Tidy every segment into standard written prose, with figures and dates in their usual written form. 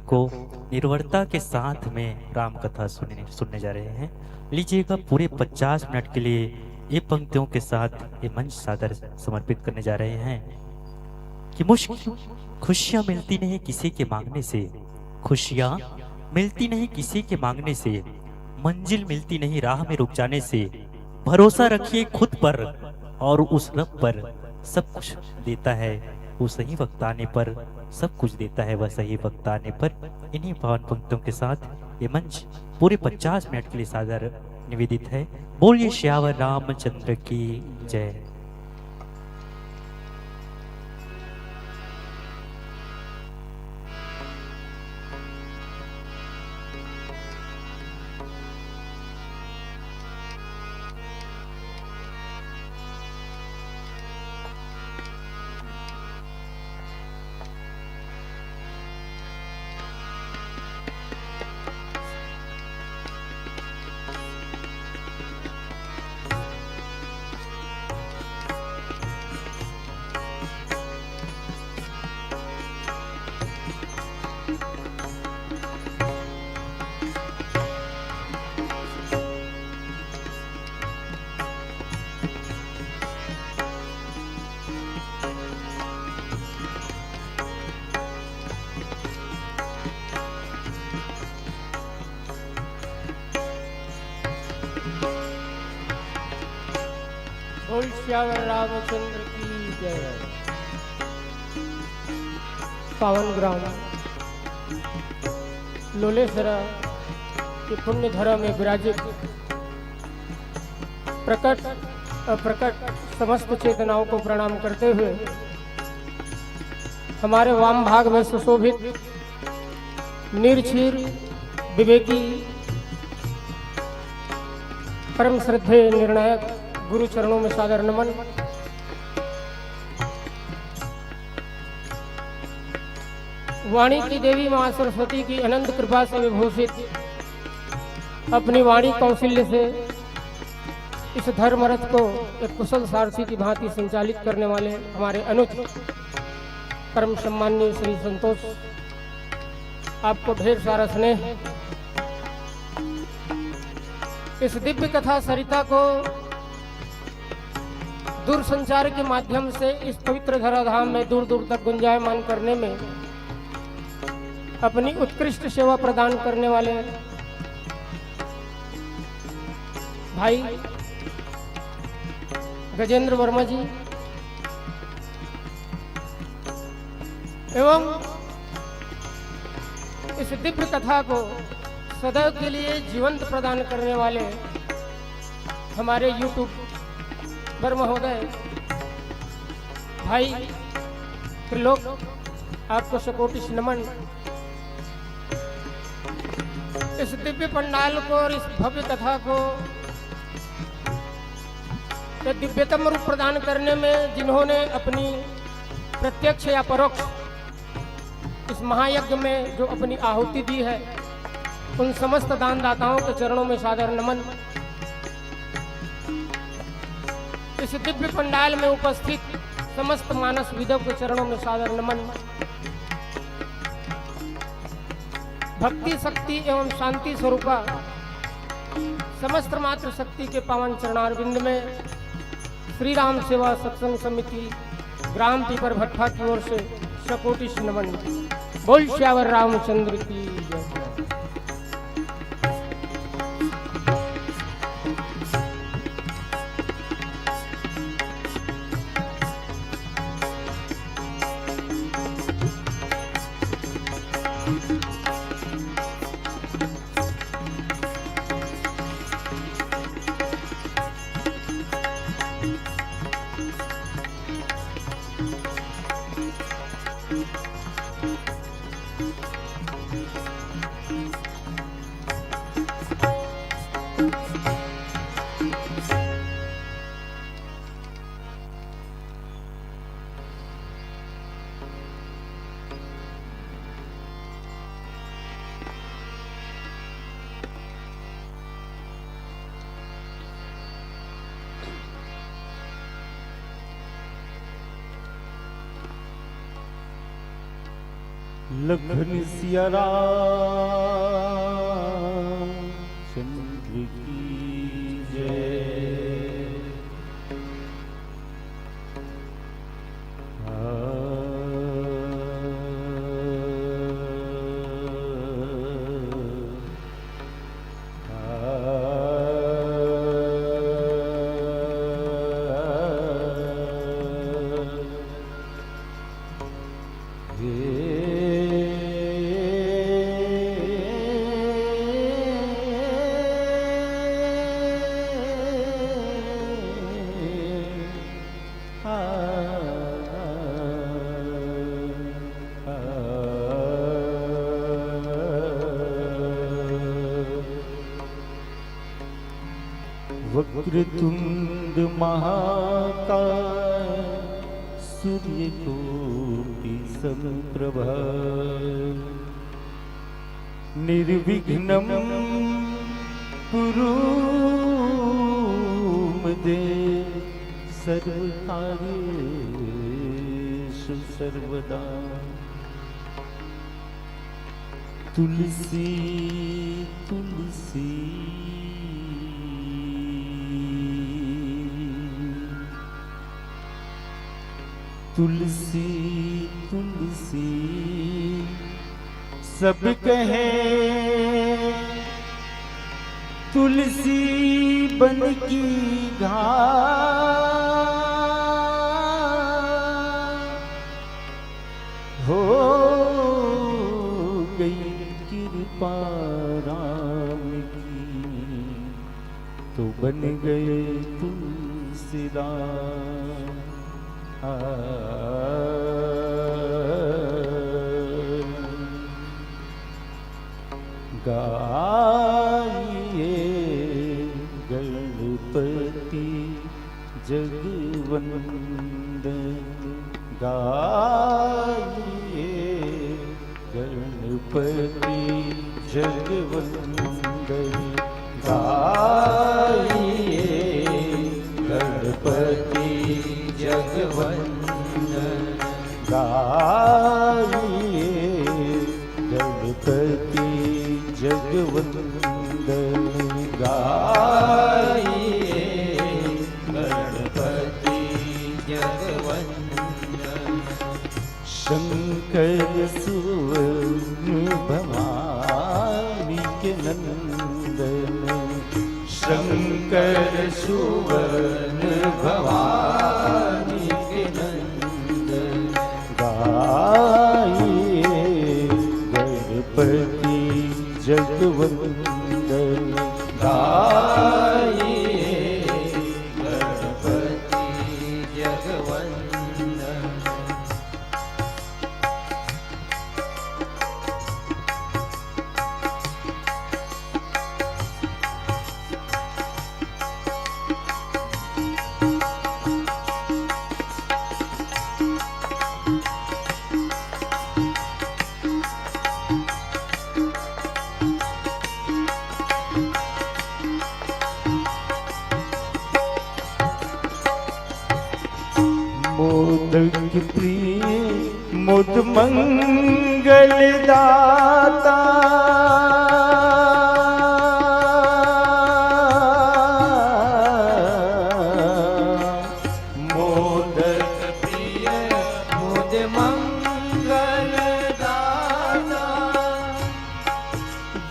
को निर्भरता के साथ में राम कथा सुनने जा रहे हैं। लीजिएगा, पूरे 50 मिनट के लिए ये पंक्तियों के साथ ये मंच सादर समर्पित करने जा रहे हैं कि मुश्किल खुशियां मिलती नहीं किसी के मांगने से, खुशियां मिलती नहीं किसी के मांगने से, मंजिल मिलती नहीं राह में रुक जाने से। भरोसा रखिए खुद पर और उस रब पर, सब कुछ देता है वो सही वक्त आने पर, सब कुछ देता है वह सही वक्त आने पर। इन्हीं पावन पंक्तियों के साथ ये मंच पूरे 50 मिनट के लिए सादर निवेदित है। बोलिए श्यावर रामचंद्र की जय। बोल श्यावर रामचंद्र की जय। पावन ग्राम लोलेसरा के पुण्य धरा में विराजित प्रकट अप्रकट समस्त चेतनाओं को प्रणाम करते हुए हमारे वाम भाग में सुशोभित निर्क्षीर विवेकी परम श्रद्धेय निर्णायक गुरु चरणों में सादर नमन। वाणी की देवी मां सरस्वती की अनंत कृपा से विभूषित अपनी वाणी कौशल्य से इस धर्म रथ को एक कुशल सारथी की भांति संचालित करने वाले हमारे अनुज परम सम्माननीय श्री संतोष, आपको ढेर सारा स्नेह। इस दिव्य कथा सरिता को दूर संचार के माध्यम से इस पवित्र धराधाम में दूर दूर तक गुंजायमान करने में अपनी उत्कृष्ट सेवा प्रदान करने वाले भाई गजेंद्र वर्मा जी एवं इस दिव्य कथा को सदैव के लिए जीवंत प्रदान करने वाले हमारे यूट्यूब पर महोदय भाई त्रिलोक, आपको सकोटि नमन। इस दिव्य पंडाल को और इस भव्य कथा को एक दिव्यतम रूप प्रदान करने में जिन्होंने अपनी प्रत्यक्ष या परोक्ष इस महायज्ञ में जो अपनी आहुति दी है, उन समस्त दानदाताओं के चरणों में सादर नमन। इस दिव्य पंडाल में उपस्थित समस्त मानस विदों के चरणों में सादर नमन। भक्ति शक्ति एवं शांति स्वरूपा समस्त मात्र शक्ति के पावन चरणारविंद में श्री राम सेवा सत्संग समिति ग्राम पीपर भट्टा की ओर से सकोटि नमन। बोल श्यावर रामचंद्र की जय। लखन सिया राम चंद्र की जय। वक्रतुंड महाकाय सूर्यकोटि समप्रभा निर्विघ्नं कुरु मदे सर्वकार्येषु सर्वदा। तुलसी तुलसी तुलसी तुलसी सब कहे तुलसी बन की घाट हो गई कृपा राम की तो बन गए तुलसीदास। गाइए गणपति जगवंदन, गाइए गणपति जगवंदन, गाइए गणपति जगवंदन, गाइए गणपति जगवंदन, गाइए गणपति जगवंदन। शंकर सुवन भवानी के नंदन, शंकर सुवन भवानी के नंदन, गाइए गणपति जगवंदन, गाइए गणपति जगवंदन। मोदक प्रिय मुद मंगल दाता, मोदक प्रिय मुद मंगल दाता,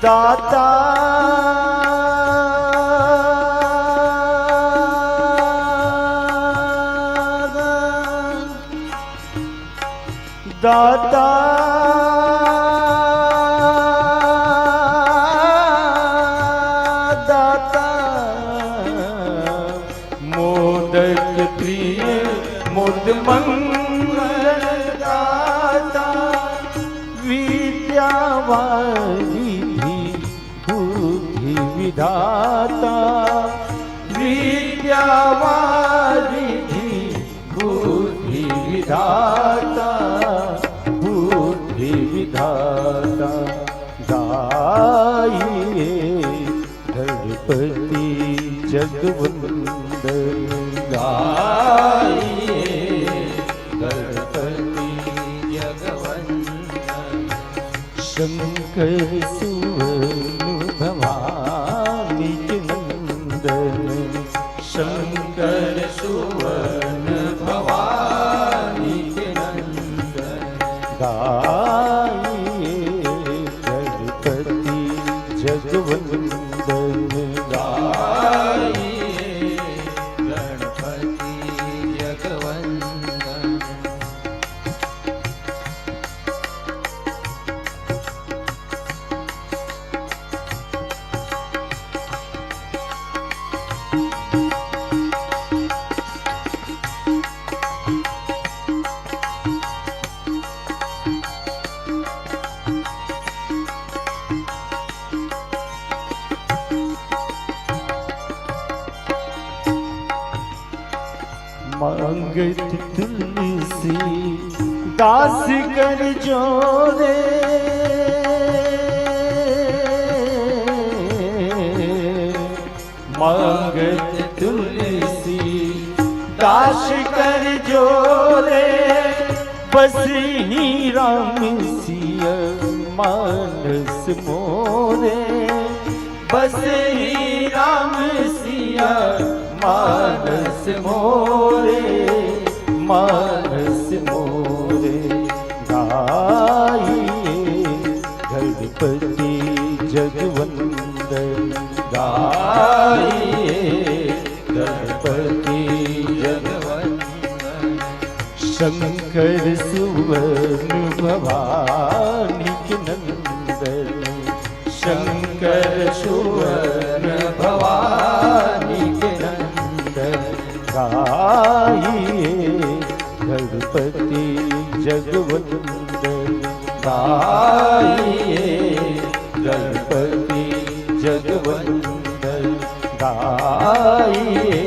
दाता दाता दाता, मोदक प्रिय मुद मंगल दाता, विद्यावारिधि बुद्धि विधाता, विद्यावारिधि बुद्धि विधाता, बुद्धि विधाता, गाइए गणपति जगवंदन, गाइए गणपति जगवंदन, शंकर सुवन भवानी के नंदन, शंकर सुवन भवानी के नंदन, गाइए गणपति जगवंदन, गाइए गणपति जगवंदन। मांगत तुलसी दास कर जोरे, मांगत तुलसी दास कर जोरे, बस ही राम सिया मानस मोरे, बस ही राम सिया मानस मोरे, मानस मोरे, गाइए गणपति जगवंदन, गाइए गणपति जगवंदन। शंकर सुवन भवानी के नंदन, शंकर सुवन भवानी के नंदन, गाइए गणपति जगवंदन, गाइए गणपति जगवंदन, गाइए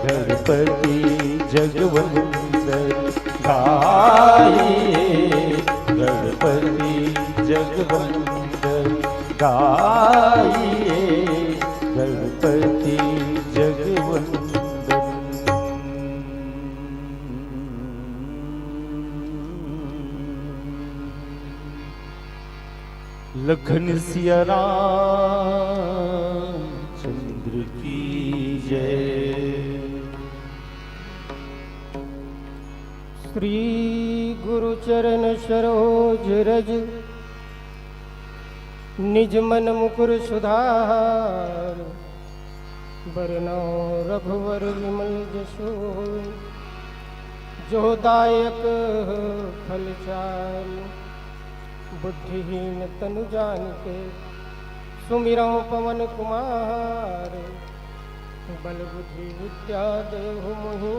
गणपति जगवंदन, गाइए गणपति जगवंदन, गाइए गणपति जगवंदन। लखन सिया राम चंद्र की जय। श्री गुरु चरण सरोज रज, निज मन मुकुर सुधार, बरनौ रघुवर विमल जसो, जो दायक फल चार, बुद्धिहीन तनु जानिके, सुमिरौ पवन कुमार, बल बुद्धि विद्या देहु मोहि,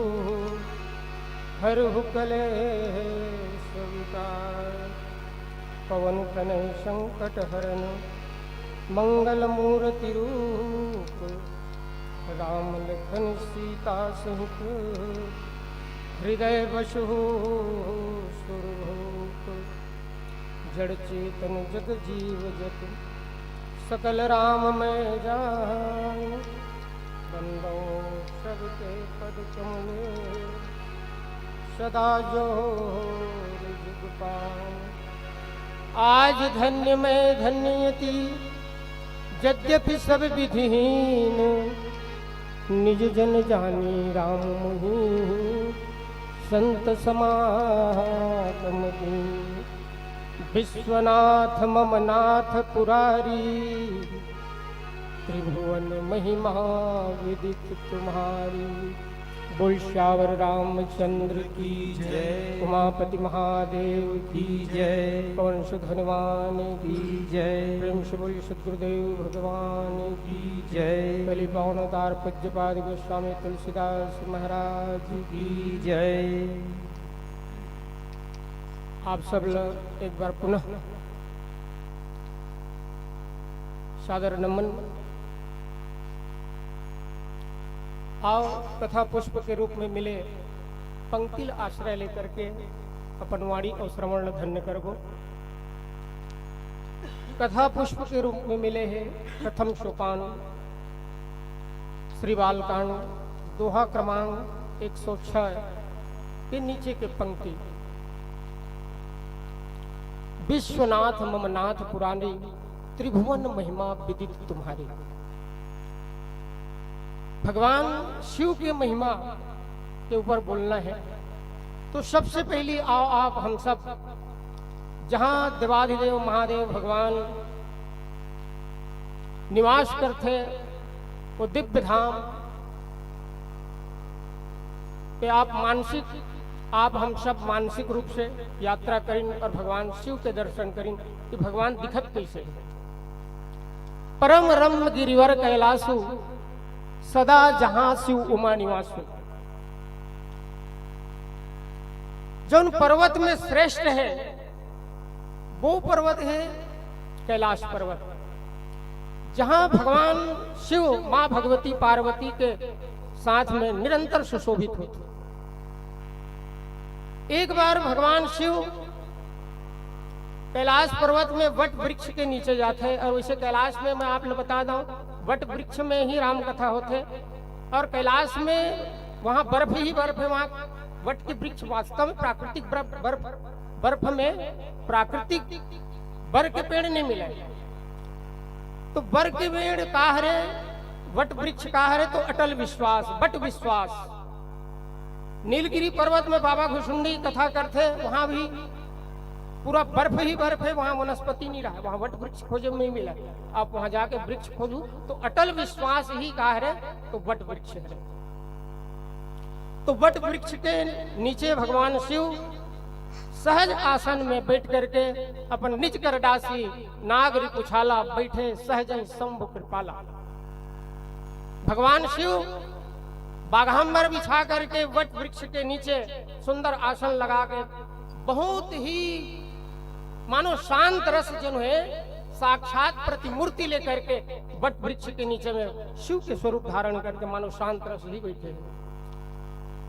हरहु कलेश विकार, पवन तनय संकट हरन, मंगल मूर्ति रूप, राम लखन सीता सहित, हृदय बसु सुरभूप, जड़ चेतन जग जीव जग, सकल राम में जान, बंदो सबके पद कमले, सदा जो जुग पान। आज धन्य में धन्यति, यद्यपि सब विधिहीन, निज जन जानी राम मोहि, संत समागम दीन। विश्वनाथ मम नाथ पुरारी, त्रिभुवन महिमा विदित तुम्हारी। बोल श्यावर रामचंद्र की जय, उमापति महादेव की जय, पवन सुत हनुमान की जय, प्रेम से बोल सद्गुरुदेव भगवान की जय। बलि पावन अवतार पूज्यपाद गोस्वामी तुलसीदास महाराज की जय। आप सब लोग एक बार पुनः सादर नमन। आओ कथा पुष्प के रूप में मिले पंक्तिल आश्रय लेकर के अपन वाणी और श्रवण धन्य करबो। कथा पुष्प के रूप में मिले हैं प्रथम सोपान श्री बालकांड दोहा क्रमांक 106 के नीचे के पंक्ति। विश्वनाथ ममनाथ पुराणे, त्रिभुवन महिमा विदित तुम्हारे। भगवान शिव की महिमा के ऊपर बोलना है तो सबसे पहली आओ आप हम सब जहां देवाधिदेव महादेव भगवान निवास करते वो दिव्य धाम पे आप हम सब मानसिक रूप से यात्रा करें और भगवान शिव के दर्शन करें कि भगवान दिखत कैसे है। परम रम गिरिवर कैलासु, सदा जहां शिव उमा निवासु। जो पर्वत में श्रेष्ठ है वो पर्वत है कैलाश पर्वत, जहां भगवान शिव मां भगवती पार्वती के साथ में निरंतर सुशोभित होते। एक बार भगवान शिव कैलाश पर्वत में वट वृक्ष के नीचे जाते हैं, और वैसे कैलाश में मैं आप लोग बता दूं वट वृक्ष में ही राम कथा होते, और कैलाश में वहां बर्फ ही बर्फ है। वहां वट के वृक्ष वास्तव में प्राकृतिक बर्फ में प्राकृतिक बर के पेड़ नहीं मिले। तो बर के पेड़ का हरे, वट वृक्ष का हरे, तो अटल विश्वास, वट विश्वास। नीलगिरी पर्वत में बाबा घुसुंडी कथा करते, वहां भी पूरा बर्फ ही बर्फ है, वहां वनस्पति नहीं रहा, वहां वट वृक्ष खोजे नहीं मिला। आप वहां जाके वृक्ष खोजू तो अटल विश्वास ही का है तो वट वृक्ष है। तो वट वृक्ष के नीचे भगवान शिव सहज आसन में बैठ करके अपन निज कर डासी नाग रिपुछाला, बैठे सहज शंभु कृपाला। भगवान शिव बाघांबर बिछा करके वट वृक्ष के नीचे सुंदर आसन लगा के बहुत ही मानो शांत रस जो है साक्षात प्रतिमूर्ति लेकर के वट वृक्ष के नीचे में शिव के स्वरूप धारण करके मानो शांत रस ही बैठे हैं।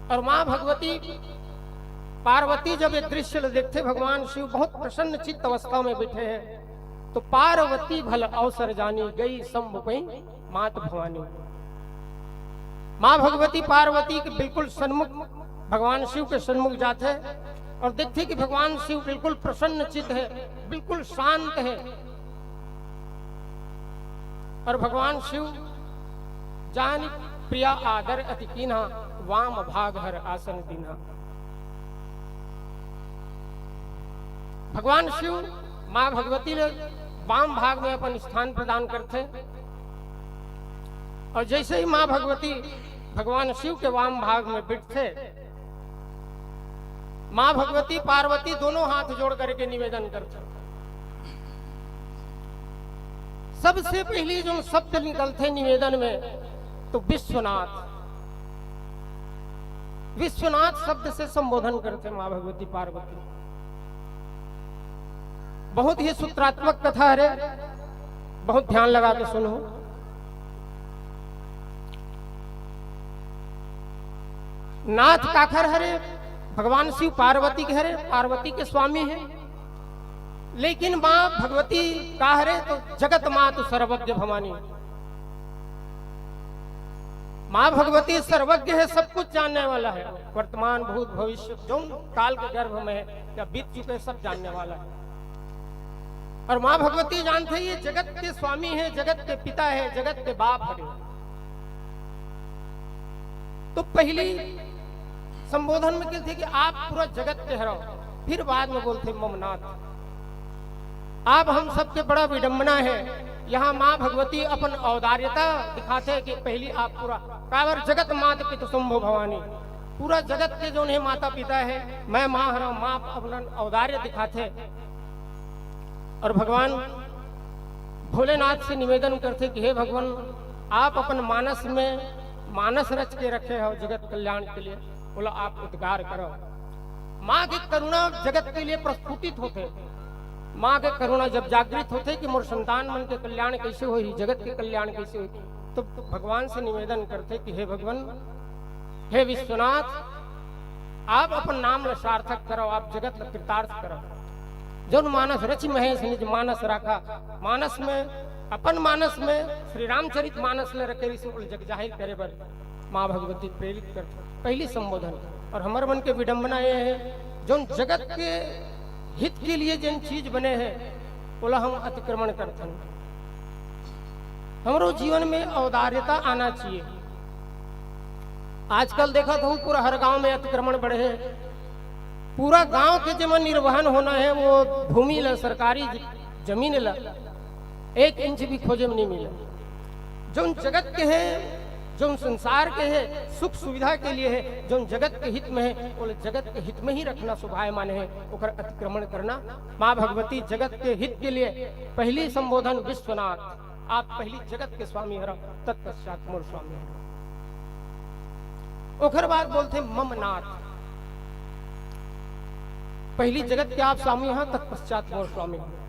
और मां भगवती पार्वती जब ये दृश्य देखते, भगवान शिव बहुत प्रसन्न चित्त अवस्था में बैठे हैं, तो पार्वती भल अवसर जानी, गई शंभु पई मात भवानी। मां भगवती पार्वती के बिल्कुल सन्मुख भगवान शिव के सन्मुख जाते और देखते कि भगवान शिव बिल्कुल प्रसन्न चित्त है, बिल्कुल शांत है। और भगवान शिव जान प्रिया आदर अति कीन्हा, वाम भाग हर आसन दीन्हा। भगवान शिव मां भगवती ने वाम भाग में अपन स्थान प्रदान करते, और जैसे ही मां भगवती भगवान शिव के वाम भाग में बैठते, मां भगवती पार्वती दोनों हाथ जोड़ करके निवेदन करते। सबसे पहली जो शब्द निकलते निवेदन में तो विश्वनाथ, विश्वनाथ शब्द से संबोधन करते मां भगवती पार्वती। बहुत ही सूत्रात्मक कथा है, बहुत ध्यान लगा के सुनो। नाथ काखर हरे, भगवान शिव पार्वती के हरे, पार्वती के स्वामी है। लेकिन मां भगवती का हरे तो जगत मातु सर्वज्ञ भवानी। मां भगवती सर्वज्ञ है, सब कुछ जानने वाला है, वर्तमान भूत भविष्य जो काल के गर्भ में है या बीत चुके सब जानने वाला है। और मां भगवती जानते ये जगत के स्वामी है, जगत के पिता है, जगत के बाप है। तो पहली संबोधन में कहते कि आप पूरा जगत के हरो, फिर बाद में बोलते ममनाथ। आप हम सबके बड़ा विडंबना है, यहाँ मां भगवती अपन औदार्यता दिखाते कि पहली आप पूरा कावर जगत मात पिता शंभु भवानी, पूरा जगत के जो है माता पिता है, मैं मां हरा, मां अपना औदार्य दिखाते। और भगवान भोलेनाथ से निवेदन करते कि हे भगवान, आप अपन मानस में मानस रच के रखे हो जगत कल्याण के लिए, बोला आप उद्गार करो। माँ की करुणा जगत के लिए प्रस्फुटित होते, माँ के करुणा जब जागृत होते कि मोर संतान मन के कल्याण कैसे हो, जगत के कल्याण कैसे हो, तो भगवान से निवेदन करते कि हे भगवान, हे विश्वनाथ, आप अपन नाम सार्थक करो, आप जगत कृतार्थ करो। जो मानस रचि महेश निज मानस रखा, मानस में अपन मानस में श्री रामचरित मानस ले रखे जग जाहिर करे बर माँ भगवती प्रेरित करते पहली संबोधन। और हमारे मन के विडंबना ये है, जो जगत के हित के लिए जिन चीज बने हैं बोला हम अतिक्रमण करते हैं। हमारो जीवन में औदार्यता आना चाहिए। आजकल देखा तो पूरा हर गांव में अतिक्रमण बढ़े हैं। पूरा गांव के जमन निर्वहन होना है वो भूमि ला, सरकारी जमीन ला 1 इंच भी खोजे में नहीं मिले। जो जगत के है, जो संसार के है, सुख सुविधा के लिए है, जो जगत के हित में है वो जगत के हित में ही रखना शोभायमान है, ओकर अतिक्रमण करना। माँ भगवती जगत के हित के लिए पहली संबोधन विश्वनाथ, आप पहली जगत के स्वामी हरा, तत्पश्चात मोर स्वामी हरा। ओकर बाद बोलते ममनाथ, पहली जगत के आप स्वामी हैं, तत्पश्चात मोर स्वामी हरा।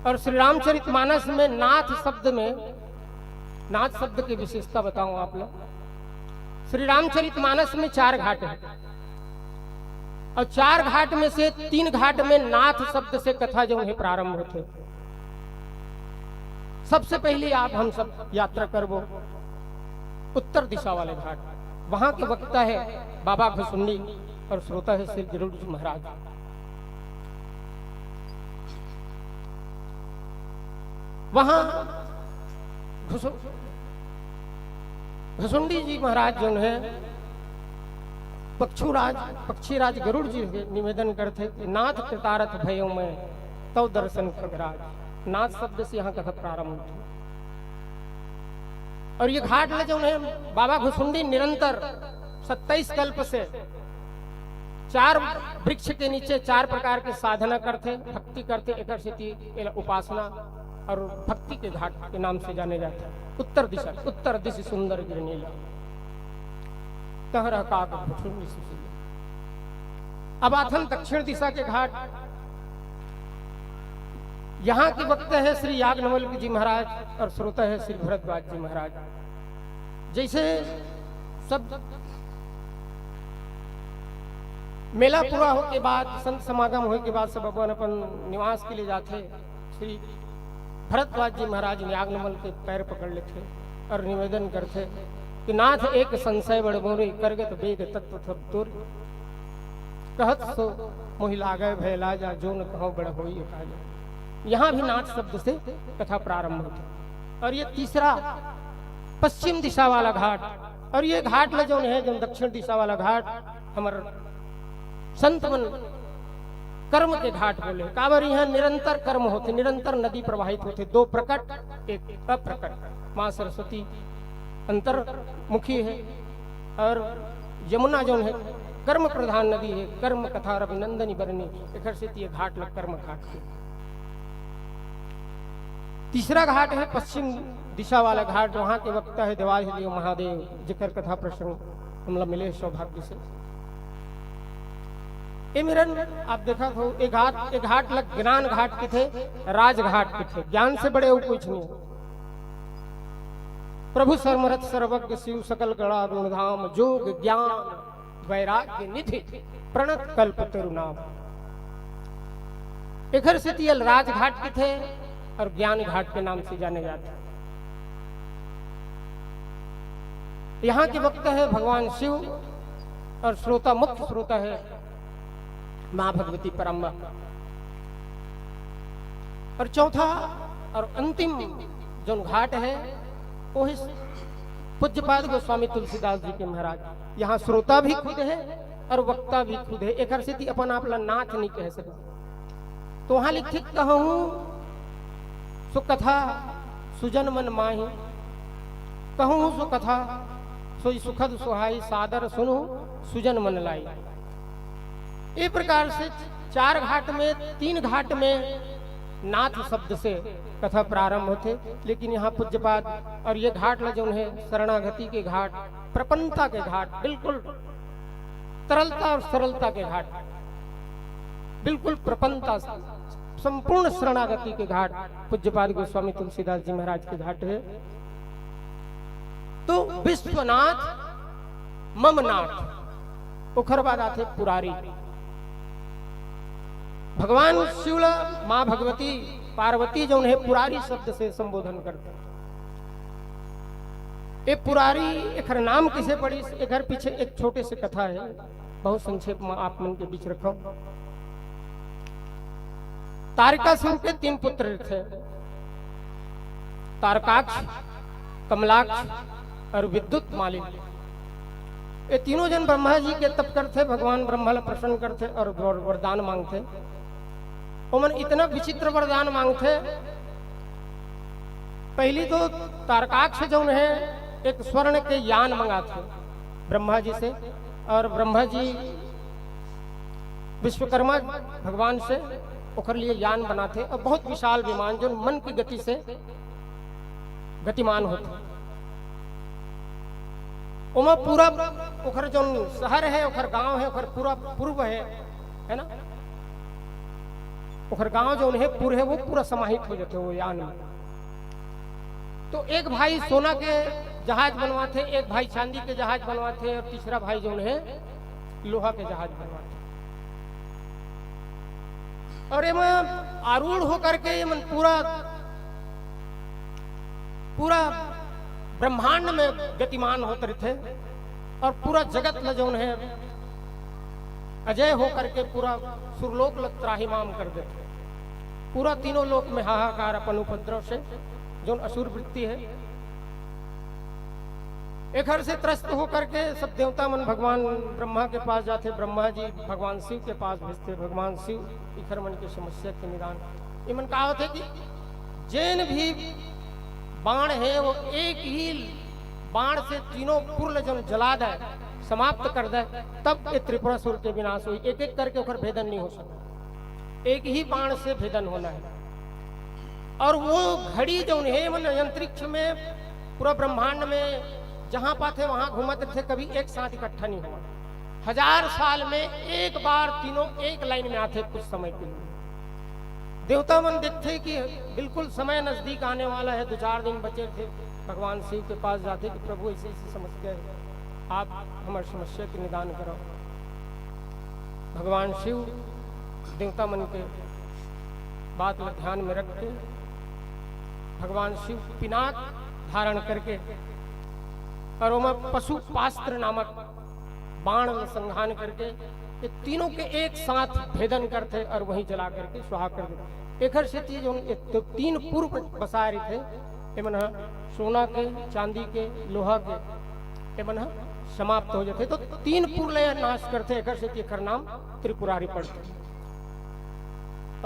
और श्री रामचरितमानस में नाथ शब्द में, नाथ शब्द की विशेषता बताऊं आप लोग। श्री रामचरितमानस में 4 घाट है और 4 घाट में से 3 घाट में नाथ शब्द से कथा जो है प्रारंभ होते। सबसे पहले आप हम सब यात्रा करबो उत्तर दिशा वाले घाट। वहां के वक्ता है बाबा घुसुंडी और श्रोता है श्री गरुड़ जी महाराज। वहां घुसुंडी जी महाराज जो है पक्षीराज गरुड़ जी निवेदन करते कि नाथ कृतारथ भयो में तव दर्शन खगराज। नाथ शब्द से यहाँ कथा प्रारंभ हुई। और ये घाट में जो है बाबा घुसुंडी निरंतर 27 कल्प से 4 वृक्ष के नीचे 4 प्रकार के साधना करते, भक्ति करते, एक उपासना और भक्ति के घाट के नाम से जाने जाते हैं। उत्तर दिशा, उत्तर दिश सुंदर गिरनीला कहरा काक घुसुंडी सुशीला। अब आथन दक्षिण दिशा के घाट। यहाँ के वक्ता है श्री याज्ञवल्क्य जी महाराज और श्रोता है श्री भरद्वाज जी महाराज। जैसे सब मेला पूरा हो के बाद, संत समागम हो के बाद सब अपन निवास के लिए जाते। श्री भरद्वाज जी महाराज याज्ञवल्क्य के पैर पकड़ लेते और निवेदन करते कि नाथ एक संशय बड़ मोरी करगत बेग तत्व थप तोर कहत सो मोहि लागय भय लाजा जो न कहो बड़ होई काजा। यहाँ भी नाथ शब्द से कथा प्रारंभ होती। और ये तीसरा पश्चिम दिशा वाला घाट। और ये घाट में जो है, जो दक्षिण दिशा वाला घाट हमारे संत मन कर्म के घाट बोले। काबर यहाँ निरंतर कर्म होते, निरंतर नदी प्रवाहित होते। 2 प्रकट एक अप्रकट। माँ सरस्वती अंतर्मुखी है और यमुना जो है कर्म प्रधान नदी है। कर्म कथा रविनंदनी बरनी एक से ये घाट लग कर्म घाट के। तीसरा घाट है पश्चिम दिशा वाला घाट। वहां के वक्ता है देवाधिदेव महादेव, जिकर कथा प्रसंग हमला मिले सौभाग्य से। ये मेरन आप देखा हो एक घाट लग ज्ञान घाट के थे, राजघाट के थे। ज्ञान से बड़े वो कुछ नहीं। प्रभु सर्वमरथ सर्वज्ञ शिव सकल गणा गुणधाम जोग ज्ञान वैराग्य निधि प्रणत कल्प तरु नाम। इधर से तियल राजघाट के थे और ज्ञान घाट के नाम से जाने जाते। यहाँ के वक्ता है भगवान शिव और श्रोता, मुख्य श्रोता है माँ भगवती परम्बा। और चौथा और अंतिम जो घाट है वो है पूज्यपाद गोस्वामी तुलसीदास जी के महाराज। यहाँ श्रोता भी खुद है और वक्ता भी खुद है। एक से अपन आप नाथ नहीं कह सकते। तो वहां लिखित कहूं सो कथा सुजन मन माही, कहूं सो कथा सोई सुखद सुहाई, सादर सुनो सुजन मन लाई। इस प्रकार से 4 घाट में 3 घाट में नाथ शब्द से कथा प्रारंभ होते। लेकिन यहाँ पूज्यपाद और ये घाट जो है शरणागति के घाट, प्रपन्नता के घाट, बिल्कुल तरलता और सरलता के घाट, बिल्कुल प्रपन्नता संपूर्ण शरणागति के घाट पूज्यपाद गोस्वामी तुलसीदास जी महाराज के घाट है। तो विश्वनाथ ममनाथ उखर बाद आते पुरारी। भगवान शिव माँ भगवती पार्वती जो है पुरारी शब्द से संबोधन करते। ये पुरारी एक नाम किसे पड़ी, एक पीछे एक छोटे से कथा है, बहुत संक्षेप में आप मन के बीच रखो। तारकासुर के 3 पुत्र थे, तारकाक्ष, कमलाक्ष और विद्युत मालिक। ये तीनों जन ब्रह्मा जी के तप करते, भगवान ब्रह्मा प्रसन्न करते और वरदान मांगते। उमन इतना विचित्र वरदान मांगते। पहली तो तारकाक्ष जो है एक स्वर्ण के यान मंगाते ब्रह्मा जी से, और ब्रह्मा जी विश्वकर्मा भगवान से ओकर लिए यान बनाते और बहुत विशाल विमान जो मन की गति से गतिमान होते। उमा पूरा ओकर जो शहर है, ओकर गांव है, ओकर पूरा पूर्व है ना, ओकर गांव जो है पूर्व है, वो पूरा समाहित हो जाते वो यान में। तो एक भाई सोना के जहाज बनवाते, एक भाई चांदी के जहाज बनवाते और तीसरा भाई जो है लोहा के जहाज बनवाते। और ये में आरूढ़ होकर के ये मन पूरा ब्रह्मांड में गतिमान होते थे और पूरा जगत ल जो है अजय होकर के पूरा सुरलोक ल त्राहिमाम कर देते। पूरा तीनों लोक में हाहाकार अपन उपद्रव से जो असुर वृत्ति है, एक हर से त्रस्त होकर के सब देवता मन भगवान ब्रह्मा के पास जाते। ब्रह्मा जी भगवान शिव के पास भेजते। भगवान शिव इखर मन की समस्या के निदान ये मन कहा होते कि जैन भी बाण है वो एक ही बाण से तीनों पुरल जन जला दे, समाप्त कर दे, तब ये त्रिपुरासुर के विनाश हुई। एक एक करके ओकर भेदन नहीं हो सकता, एक ही बाण से भेदन होना है। और वो घड़ी जो है मन अंतरिक्ष में पूरा ब्रह्मांड में जहां पाते वहां घूमते थे, कभी एक साथ इकट्ठा नहीं हुआ। 1000 साल में एक बार तीनों एक लाइन में आते कुछ समय के लिए। देवता मन देखते कि बिल्कुल समय नजदीक आने वाला है, 2-4 दिन बचे थे। भगवान शिव के पास जाते कि प्रभु ऐसी ऐसी समस्या है, आप हमारी समस्या के निदान करो। भगवान शिव देवता मन के बात में ध्यान में रख के भगवान शिव पिनाक धारण करके और वह पशु पास्त्र नामक बाण संघान करके ये तीनों के एक साथ भेदन करते और वहीं जला करके स्वाहा कर देते। एक से चीज तो 3 पूर्व बसा रहे थे, ये मन सोना के, चांदी के, लोहा के, ये मन समाप्त हो जाते। तो 3 पूर्व नाश करते, एक से चीज नाम त्रिपुरारी पड़ते।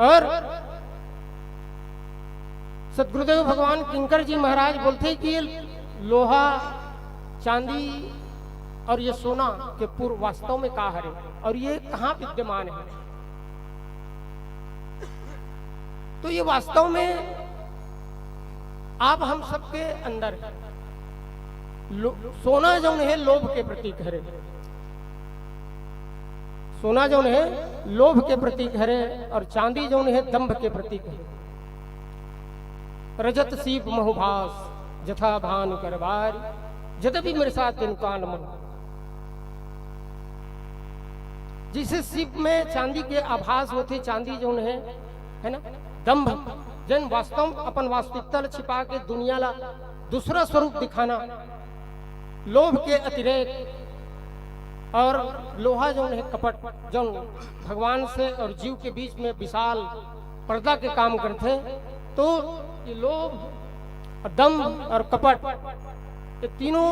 और सदगुरुदेव भगवान किंकर जी महाराज बोलते कि लोहा, चांदी और ये सोना के पूर्व वास्तव में कहा है और ये कहां विद्यमान है। तो ये वास्तव में आप हम सबके अंदर है। सोना जो है लोभ के प्रतीक है, सोना जो है लोभ के प्रतीक है और चांदी जो है दंभ के प्रतीक है। रजत सीप महुभास जथा भानु करवार यद्यपि मेरे साथ इनकान मन। जिसे शिव में चांदी के आभास होते, चांदी जो है ना दंभ, जन वास्तव अपन वास्तविकता छिपा के दुनिया ला दूसरा स्वरूप दिखाना, लोभ के अतिरेक। और लोहा जो है कपट, जो भगवान से और जीव के बीच में विशाल पर्दा के काम करते। तो ये लोभ, दंभ और कपट, ये तीनों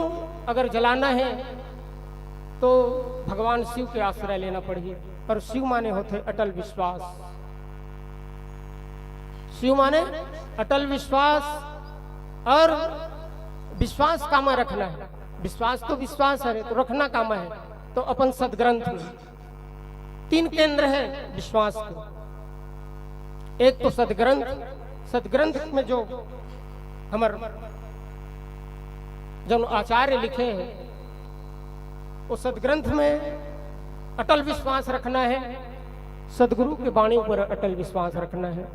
अगर जलाना है तो भगवान शिव के आश्रय लेना पड़ेगी। और शिव माने होते अटल विश्वास। शिव माने अटल विश्वास, और विश्वास कामा रखना है। विश्वास तो विश्वास है, तो रखना कामा है। तो अपन सदग्रंथ में 3 केंद्र है विश्वास के। एक तो सदग्रंथ, सदग्रंथ में जो हमारे जो आचार्य लिखे हैं, वो सदग्रंथ में अटल विश्वास रखना है। सदगुरु के वाणी पर अटल विश्वास रखना है।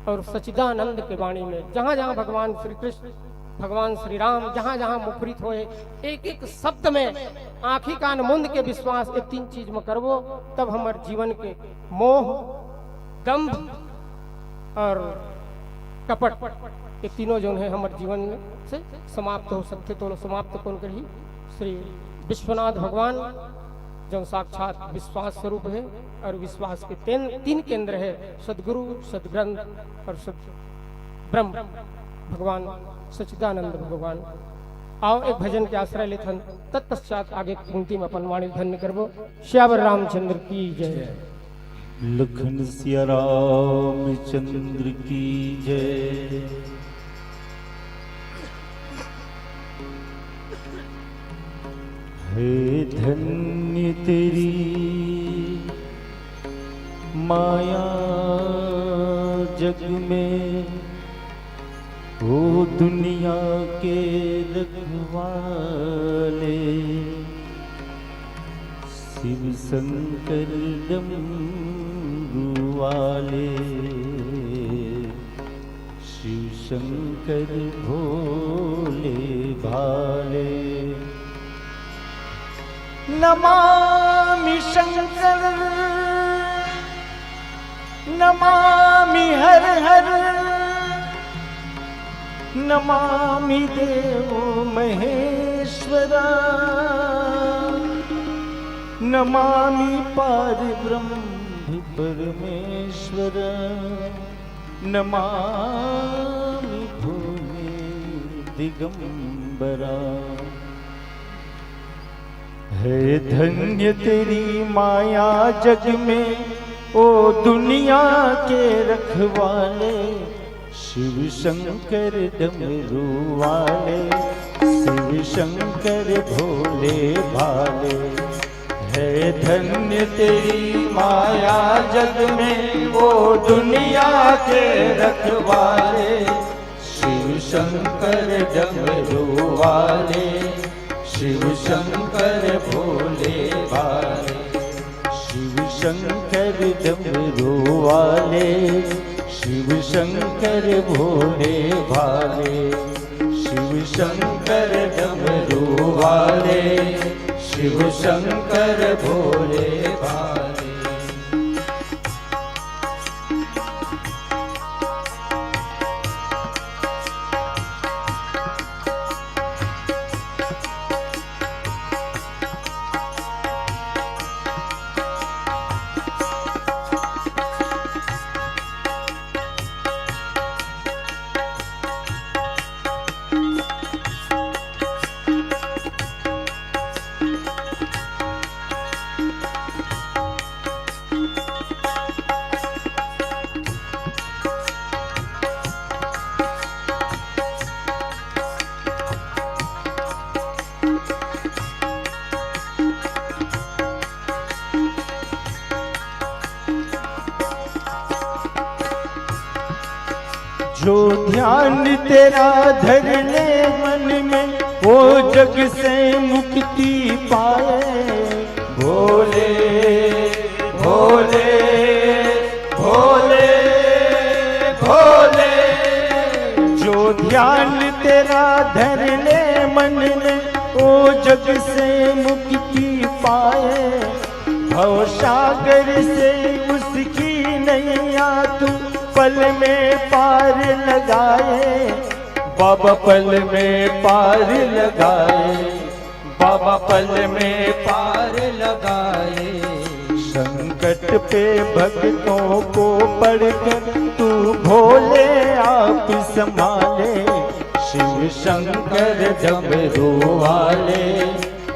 और सच्चिदानंद के वाणी में जहां जहां भगवान श्री कृष्ण, भगवान श्री राम जहां जहां मुखरित होए, एक एक शब्द में आंखी कान मुंद के विश्वास, ये 3 चीज में करवो, तब हमारे जीवन के मोह, दंभ और कपट, ये तीनों जो है हमारे जीवन में से समाप्त हो सकते। तो समाप्त कौन कर ही श्री विश्वनाथ भगवान जो साक्षात विश्वास स्वरूप है और विश्वास के तीन केंद्र है, सदगुरु, सदग्रंथ और सद ब्रह्म भगवान सच्चिदानंद भगवान। आओ एक भजन के आश्रय लेथन, तत्पश्चात आगे पंक्ति में अपन वाणी धन्य करबो। श्यावर रामचंद्र की जय। लखन सिया रामचंद्र की जय। हे धन्य तेरी माया जग में, ओ दुनिया के रखवाले, शिव शंकर डमरू वाले, शिव शंकर भोले भाले। नमामि शंकर नमामि हर हर, नमामि देवो महेश्वरा, नमामि पारब्रह्म परमेश्वर, नमामि भूमि दिगंबरा। है धन्य तेरी माया जग में, ओ दुनिया के रखवाले, शिव शंकर डमरू वाले, शिव शंकर भोले भाले। है धन्य तेरी माया जग में, ओ दुनिया के रखवाले, शिव शंकर डमरू वाले, शिव शंकर भोले भाले। शिव शंकर डमरू वाले, शिव शंकर भोले भाले, शिव शंकर डमरू वाले, शिव शंकर भोले भाले। जो ध्यान तेरा धर ले मन में, वो जग से मुक्ति पाए। भोले भोले भोले भोले। जो ध्यान तेरा धर ले मन में, वो जग से मुक्ति पाए। भव सागर से उसकी नैया तू पल में पार लगाए। बाबा पल में पार लगाए, बाबा पल में पार लगाए। संकट पे भक्तों को पढ़कर तू भोले आप संभाले। शिव शंकर डमरू वाले,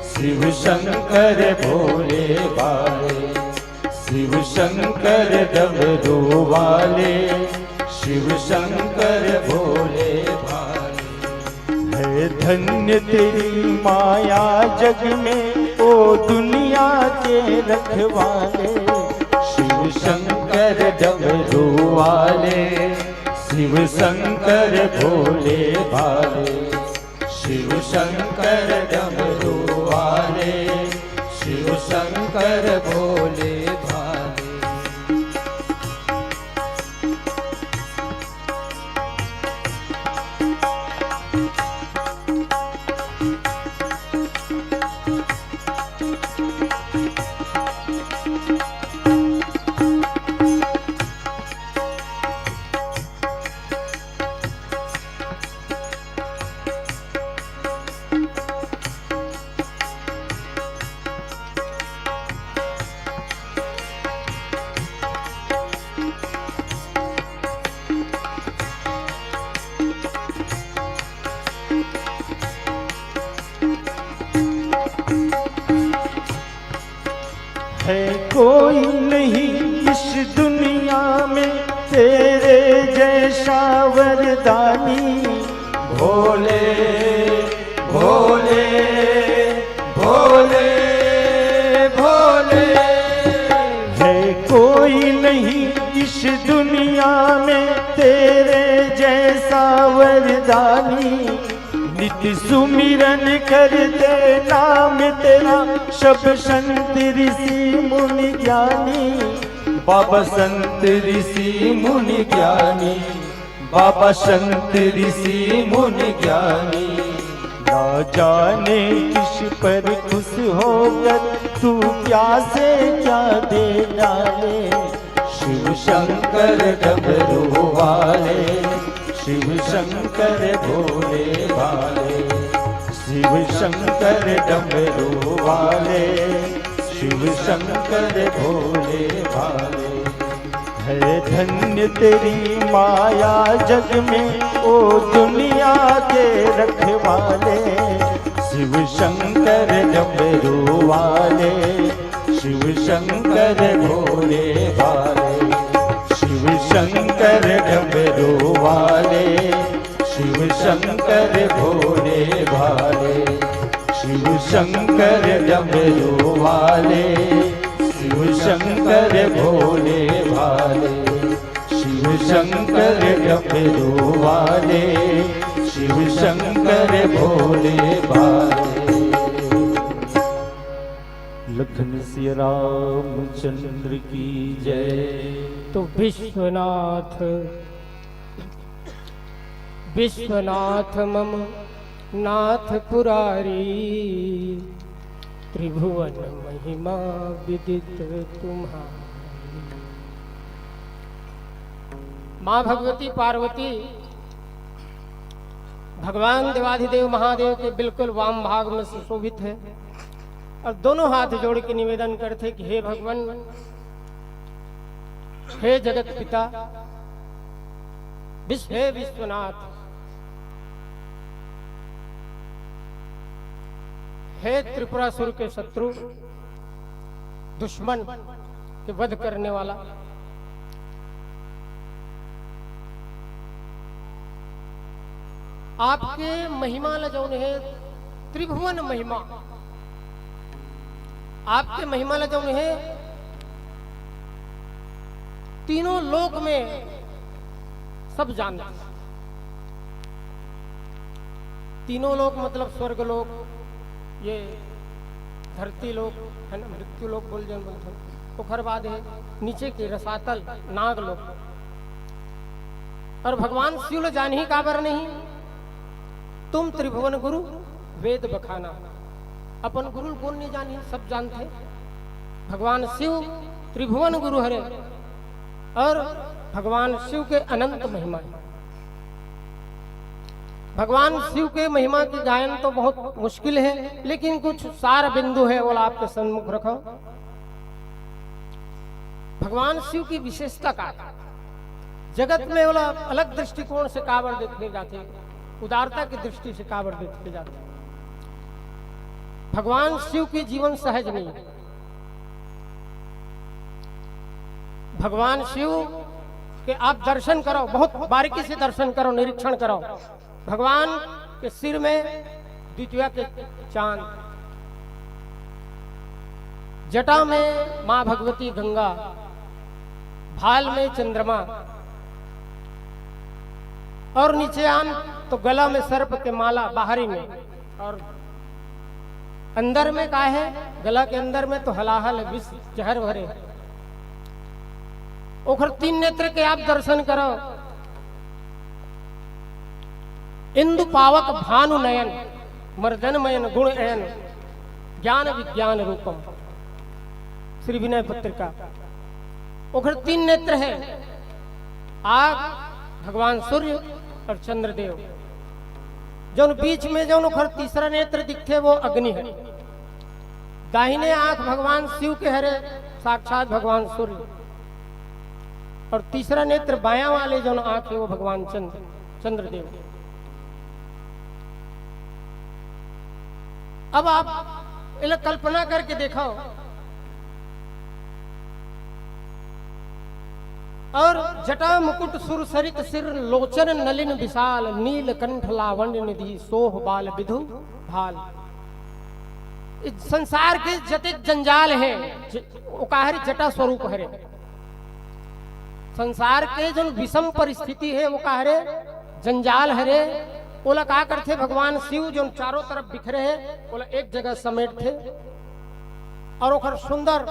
शिव शंकर भोले भाले। शिव शंकर डमरू वाले, शिव शंकर भोले भाले। है धन्य तेरी माया जग में, ओ दुनिया के रखवाले। शिव शंकर डमरू वाले, शिव शंकर भोले भाले। शिव शंकर डमरू वाले, शिव शंकर भोले भाले। जैसा वरदानी। भोले भोले भोले भोले। है कोई नहीं इस दुनिया में तेरे जैसा वरदानी। नित्य सुमिरन करते नाम तेरा सब संत ऋषि मुनि ज्ञानी। बाबा संत ऋषि मुनि ज्ञानी, बाबा संत ऋषि मुनि ज्ञानी। ना जाने किस पर खुश होकर तू क्या से क्या दे डाले। शिव शंकर डमरू वाले, शिव शंकर भोले भाले। शिव शंकर डमरू वाले, शिव शंकर भोले भाले। है धन्य तेरी माया जग में ओ दुनिया के रखवाले। शिव शंकर डमरू वाले, शिव शंकर भोले भाले। शिव शंकर डमरू वाले, शिव शंकर भोले भाले। शिव शंकर डमरू वाले, शिव शंकर भोले भाले। शिव शंकर डमरू वाले, शिव शंकर भोले भाले। लखन सिया रामचंद्र की जय। तो विश्वनाथ विश्वनाथ मम नाथ पुरारी। त्रिभुवन महिमा विदित तुम्हारी। माँ भगवती पार्वती भगवान देवाधिदेव महादेव के बिल्कुल वाम भाग में सुशोभित है और दोनों हाथ जोड़ के निवेदन करते कि हे भगवान, हे जगत पिता, हे विश्वनाथ, हे त्रिपुरासुर के शत्रु दुश्मन के वध करने वाला, आपके महिमा लजौन है त्रिभुवन महिमा। आपके महिमा लजौन है तीनों लोक में सब जानते। तीनों लोक मतलब स्वर्ग लोक, ये धरती लोक है ना, मृत्यु लोक बोल जन बोलते, पोखर बाद है नीचे के रसातल नाग लोक। और भगवान शिव जान ही काबर नहीं, तुम त्रिभुवन गुरु वेद बखाना। अपन गुरु कौन नहीं जानी, सब जानते। भगवान शिव त्रिभुवन गुरु हरे और भगवान शिव के अनंत महिमा है। भगवान शिव के महिमा की गायन तो बहुत मुश्किल है, लेकिन कुछ सार बिंदु है वो आपके सम्मुख रखो। भगवान शिव की विशेषता का जगत में वो अलग दृष्टिकोण से काबर देखने जाते हैं, उदारता की दृष्टि से काबर देखते जाते हैं। भगवान शिव की जीवन सहज नहीं है। भगवान शिव के आप दर्शन करो, बहुत बारीकी से दर्शन करो, निरीक्षण करो। भगवान के सिर में द्वितीया के चांद, जटा में मां भगवती गंगा, भाल में चंद्रमा और नीचे आन तो गला में सर्प के माला बाहरी में, और अंदर में क्या है, गला के अंदर में तो हलाहल विष जहर भरे। ओखर तीन नेत्र के आप दर्शन करो। इंदु पावक भानु नयन, मर्दनमयन गुण एन, ज्ञान विज्ञान रूपम। श्री विनय पत्रिका। ओखर तीन नेत्र है, आग भगवान सूर्य और चंद्रदेव। जो बीच में जो ओखर तीसरा नेत्र दिखे वो अग्नि है। दाहिने आंख भगवान शिव के हरे साक्षात भगवान सूर्य, और तीसरा नेत्र बायां वाले जो आंख है वो भगवान चंद्रदेव। अब आप इन्हें कल्पना करके देखो, और जटा मुकुट सुर सरित सिर लोचन नलिन विशाल नील कंठ लावण्य निधि सोह बाल विधु भाल। इस संसार के जते जंजाल है ओकाहरी जटा स्वरूप हरे। संसार के जो विषम परिस्थिति है वो काहरे जंजाल हरे। ओला का करते भगवान शिव जो चारों तरफ बिखरे है ओला एक जगह समेट थे और ओकर सुंदर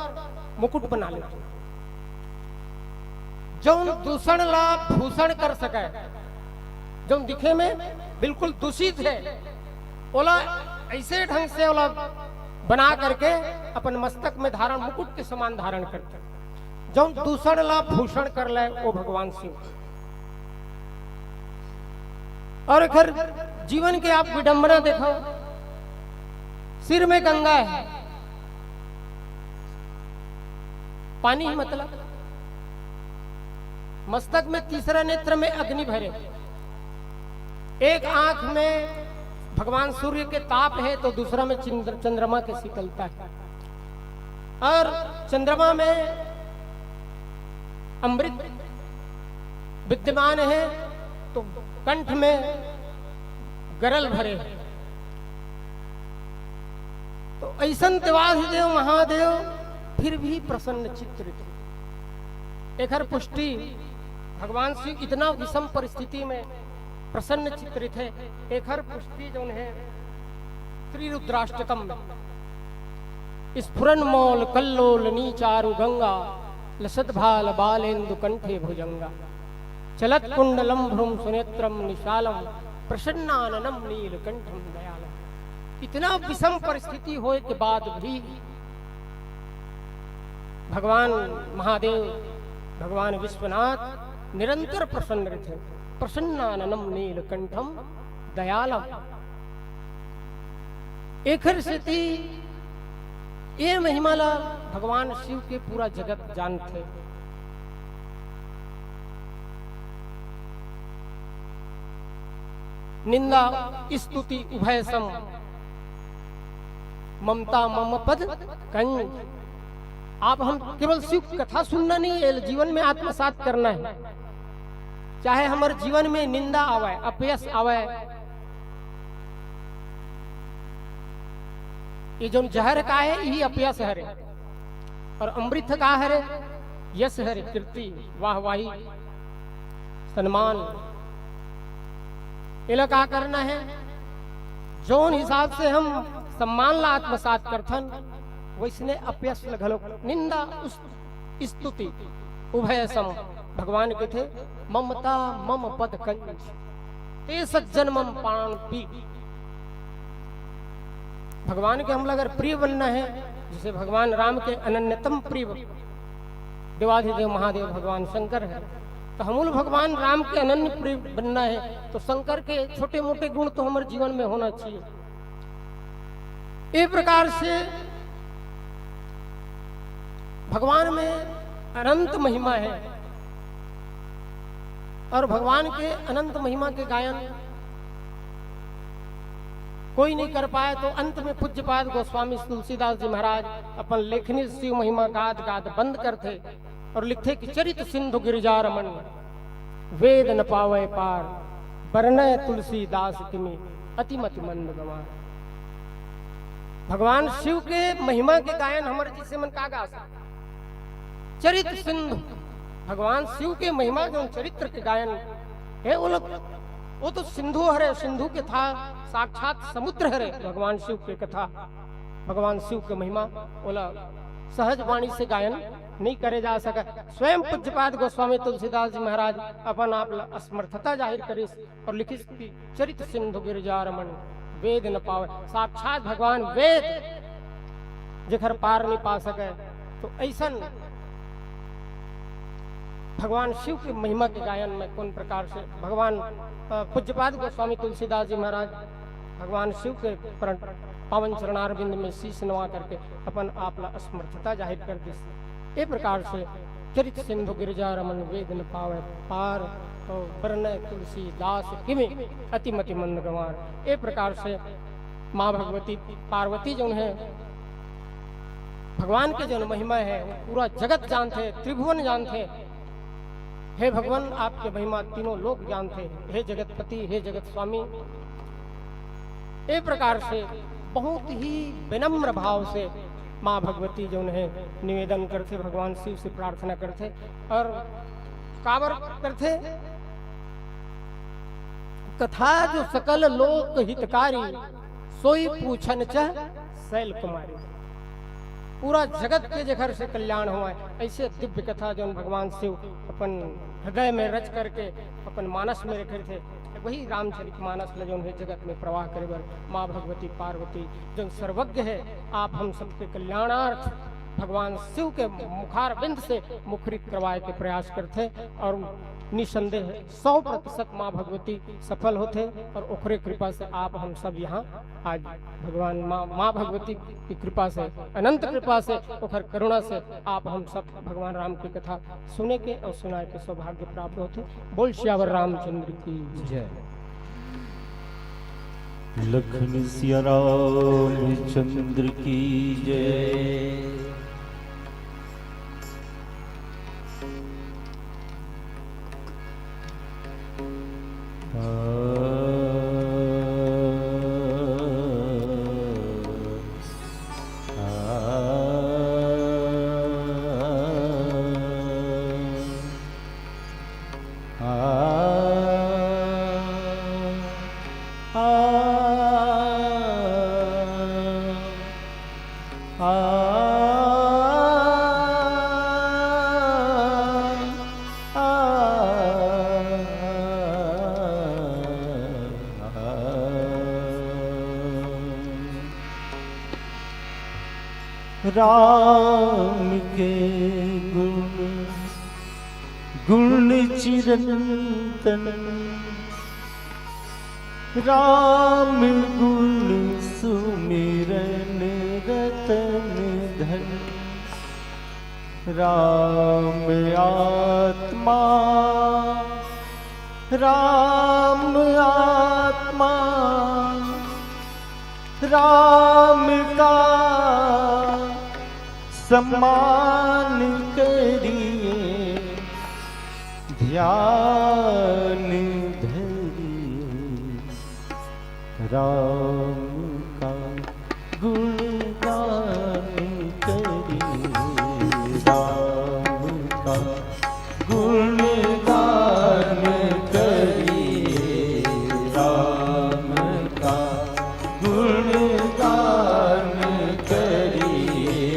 मुकुट बना लेते जो दूषण ला भूषण कर सके, जो दिखे में बिल्कुल दूषित है ओला ऐसे ढंग से ओला बना करके अपन मस्तक में धारण मुकुट के समान धारण करते। जो दूषण ला भूषण कर ले वो भगवान शिव। और खैर जीवन के आप विडंबना देखो, सिर में गंगा है, पानी ही मतलब, मस्तक में तीसरा नेत्र में अग्नि भरे, एक आंख में भगवान सूर्य के ताप है तो दूसरा में चंद्रमा के शीतलता है, और चंद्रमा में अमृत विद्यमान है तो कंठ में गरल भरे। तो ऐसन देवाधिदेव महादेव फिर भी प्रसन्न चित्रित। एक हर पुष्टि भगवान शिव इतना विषम परिस्थिति में प्रसन्न चित्रित है। एक हर पुष्टि जो है श्री रुद्राष्टकम में स्फुरन मौल कल्लोल नीचारु गंगा लसत भाल बालेन्दु कंठे भुजंगा चलत कुंडलम भ्रूम सुनेत्रम निशालम प्रसन्नाननम नीलकंठम दयालम। इतना विषम परिस्थिति होए के बाद भी भगवान महादेव भगवान विश्वनाथ निरंतर प्रसन्न रहते। प्रसन्नाननम नीलकंठम दयालम। एक स्थिति ये महिमाला भगवान शिव के पूरा जगत जानते। निंदा स्तुति उभय सम ममता मम पद कंज। आप हम केवल शिव कथा सुनना नहीं है, जीवन में आत्मसात करना है। चाहे हमारे जीवन में निंदा आवे अपयश आवे, ये जो जहर का है यही अपयश हरे, और अमृत का हरे यश हरे, कीर्ति वाहवाही सम्मान। इला का करना है जोन हिसाब से हम सम्मान ला आत्मसात करथन वैसने अपयश लगलो निंदा स्तुति उभय सम। भगवान के थे ममता मम पद कंज ते सज्जन मम पान पी। भगवान के हम अगर प्रिय बनना है, जैसे भगवान राम के अनन्यतम प्रिय देवाधिदेव महादेव भगवान शंकर है, तो हम भगवान राम के अनन्य प्रिय बनना है तो शंकर के छोटे मोटे गुण तो हमारे जीवन में होना चाहिए। इस प्रकार से भगवान में अनंत महिमा है, और भगवान के अनंत महिमा के गायन कोई नहीं कर पाए तो अंत में पूज्यपाद गोस्वामी तुलसीदास जी महाराज अपन लेखनी शिव महिमा गाद गाद बंद करते और लिखते कि चरित सिंधु गिरिजा रमन वेद न पावे पार बरनय तुलसीदास तिमी अतिमति मंद गवार। भगवान शिव के महिमा के गायन हमारे जिसे मन का गा सकते। चरित सिंधु भगवान शिव के महिमा जो चरित्र के गायन है वो तो सिंधु हरे, सिंधु के था साक्षात समुद्र हरे। भगवान शिव के कथा भगवान शिव के महिमा बोला सहज वाणी से गायन नहीं करे जा सका। स्वयं पूज्यपाद गोस्वामी तुलसीदास जी महाराज अपन आप असमर्थता जाहिर करे और लिखी चरित सिंधु गिरिजा रमन वेद न पावे। साक्षात भगवान वेद जिखर पार नहीं पा सके, तो ऐसा भगवान शिव की महिमा के गायन में कौन प्रकार से भगवान पूज्यपाद गोस्वामी तुलसीदास जी महाराज भगवान शिव के पावन चरणारविंद में शीश नवा करके अपन आप असमर्थता जाहिर कर दी। ए प्रकार से चरित सिंधु गिरिजा रमन वेद न पावे पार बरनय तुलसीदास किमि अतिमति मंद गंवार। ए प्रकार से माँ भगवती पार्वती जो है भगवान के जो महिमा है वो पूरा जगत जानते, त्रिभुवन जानते। हे भगवान, आपके महिमा तीनों लोग जानते हैं। हे जगतपति, हे जगत स्वामी, एक प्रकार से बहुत ही विनम्र भाव से माँ भगवती जो है निवेदन करते, भगवान शिव से प्रार्थना करते और काबर करते, कथा जो सकल लोक हितकारी, सोई पूछन चह शैल कुमारी। पूरा जगत के जघर से कल्याण हुआ है। ऐसे दिव्य कथा जो भगवान शिव अपन हृदय में रच करके अपन मानस में रखे थे, वही रामचरित मानस में जो है जगत में प्रवाह करे बर माँ भगवती पार्वती जो सर्वज्ञ है, आप हम सबके कल्याणार्थ भगवान शिव के मुखार बिंद से मुखरित करवाए के प्रयास करते और निसंदेह 100% माँ भगवती सफल होते और ओखरे कृपा से आप हम सब यहाँ आज भगवान माँ भगवती की कृपा से, अनंत कृपा से, ओखर करुणा से आप हम सब भगवान राम की कथा सुने के और सुनाए के सौभाग्य प्राप्त होते। बोल श्यावर रामचंद्र की जय। लखन सिया रामचंद्र की जय। राम के गुण चिरंतन, राम गुण सुमिरन रतन धन। राम आत्मा, राम आत्मा, राम का सम्मान करिए, ध्यान धरिए। राम का गुणगान करिए, राम का गुणगान करिए, राम का गुणगान करिए,